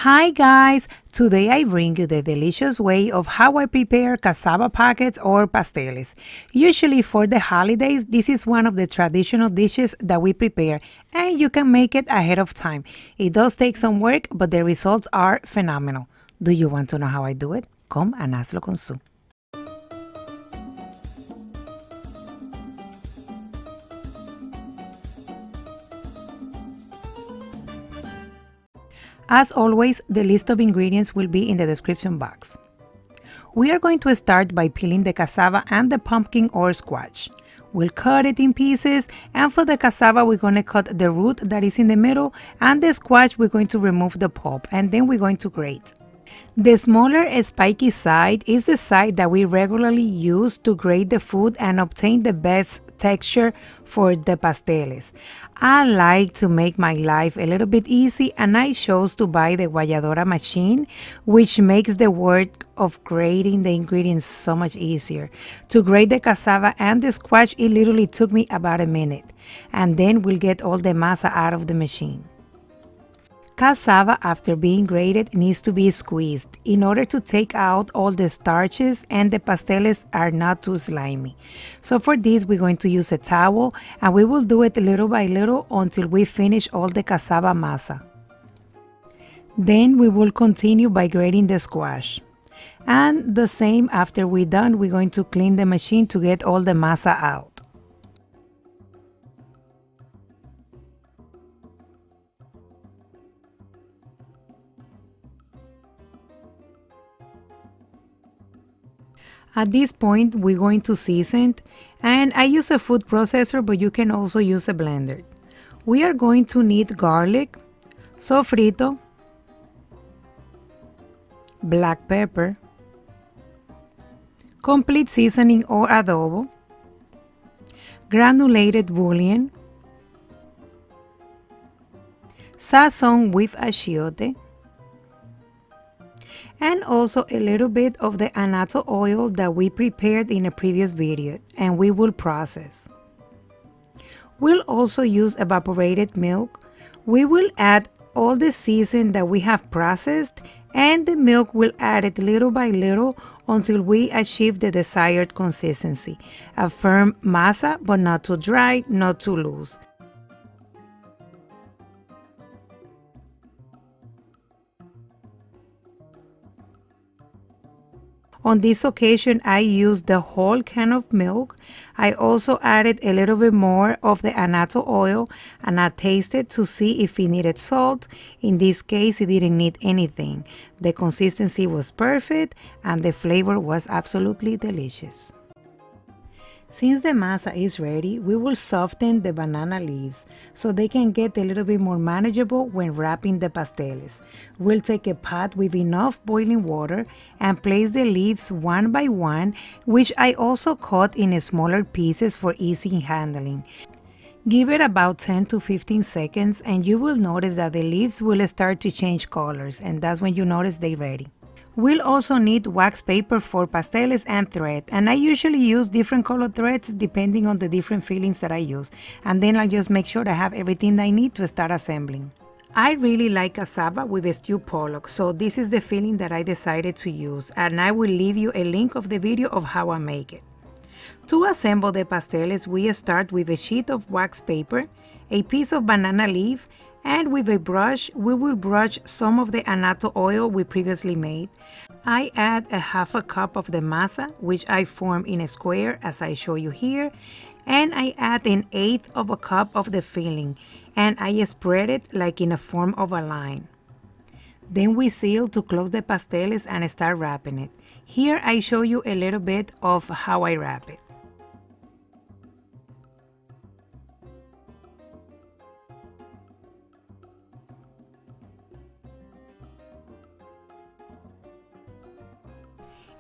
Hi guys! Today I bring you the delicious way of how I prepare cassava packets or pasteles. Usually for the holidays, this is one of the traditional dishes that we prepare and you can make it ahead of time. It does take some work, but the results are phenomenal. Do you want to know how I do it? Come and hazlo con su. As always, the list of ingredients will be in the description box. We are going to start by peeling the cassava and the pumpkin or squash. We'll cut it in pieces, and for the cassava we're going to cut the root that is in the middle, and the squash we're going to remove the pulp, and then we're going to grate. The smaller spiky side is the side that we regularly use to grate the food and obtain the best texture for the pasteles. I like to make my life a little bit easy, and I chose to buy the guayadora machine, which makes the work of grating the ingredients so much easier. To grate the cassava and the squash, it literally took me about a minute, and then we'll get all the masa out of the machine. Cassava, after being grated, needs to be squeezed in order to take out all the starches and the pasteles are not too slimy. So for this, we're going to use a towel, and we will do it little by little until we finish all the cassava masa. Then we will continue by grating the squash. And the same after we're done, we're going to clean the machine to get all the masa out. At this point, we're going to season, and I use a food processor, but you can also use a blender. We are going to need garlic, sofrito, black pepper, complete seasoning or adobo, granulated bouillon, Sazon with achiote, and also a little bit of the annatto oil that we prepared in a previous video and we will process. We'll also use evaporated milk. We will add all the seasoning that we have processed, and the milk will add it little by little until we achieve the desired consistency. A firm masa, but not too dry, not too loose. On this occasion, I used the whole can of milk. I also added a little bit more of the annatto oil, and I tasted to see if it needed salt. In this case, it didn't need anything. The consistency was perfect and the flavor was absolutely delicious. Since the masa is ready, we will soften the banana leaves so they can get a little bit more manageable when wrapping the pasteles. We'll take a pot with enough boiling water and place the leaves one by one, which I also cut in smaller pieces for easy handling. Give it about 10 to 15 seconds and you will notice that the leaves will start to change colors, and that's when you notice they're ready. We'll also need wax paper for pasteles and thread, and I usually use different color threads depending on the different fillings that I use, and then I just make sure I have everything I need to start assembling. I really like cassava with a Stew Pollock, so this is the filling that I decided to use, and I will leave you a link of the video of how I make it. To assemble the pasteles, we start with a sheet of wax paper, a piece of banana leaf, and with a brush, we will brush some of the annatto oil we previously made. I add a half a cup of the masa, which I form in a square as I show you here, and I add 1/8 of a cup of the filling, and I spread it like in a form of a line. Then we seal to close the pasteles and start wrapping it. Here I show you a little bit of how I wrap it.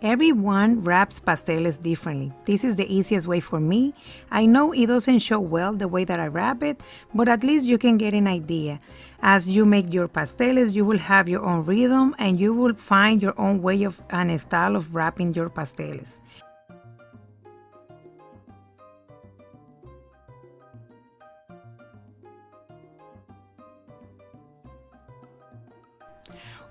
Everyone wraps pasteles differently. This is the easiest way for me. I know it doesn't show well the way that I wrap it, but at least you can get an idea. As you make your pasteles, you will have your own rhythm and you will find your own way of and style of wrapping your pasteles.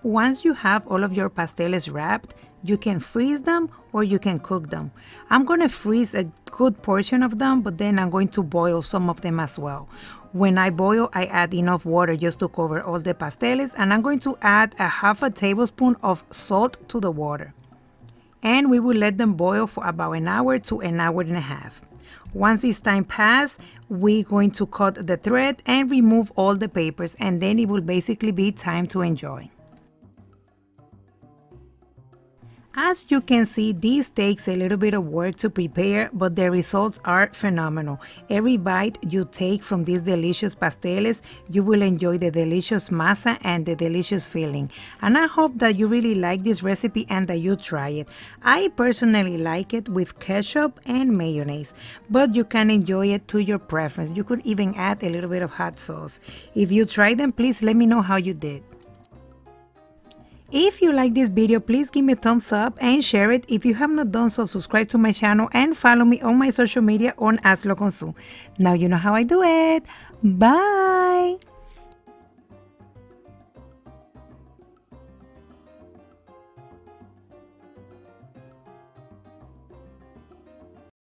Once you have all of your pasteles wrapped, you can freeze them or you can cook them. I'm going to freeze a good portion of them, but then I'm going to boil some of them as well. When I boil, I add enough water just to cover all the pasteles, and I'm going to add a half a tablespoon of salt to the water. And we will let them boil for about an hour to an hour and a half. Once this time passes, we're going to cut the thread and remove all the papers, and then it will basically be time to enjoy. As you can see, this takes a little bit of work to prepare, but the results are phenomenal. Every bite you take from these delicious pasteles, you will enjoy the delicious masa and the delicious filling. And I hope that you really like this recipe and that you try it. I personally like it with ketchup and mayonnaise, but you can enjoy it to your preference. You could even add a little bit of hot sauce. If you try them, please let me know how you did. If you like this video, please give me a thumbs up and share it. If you have not done so, subscribe to my channel and follow me on my social media on Hazlo con Su. Now you know how I do it. Bye!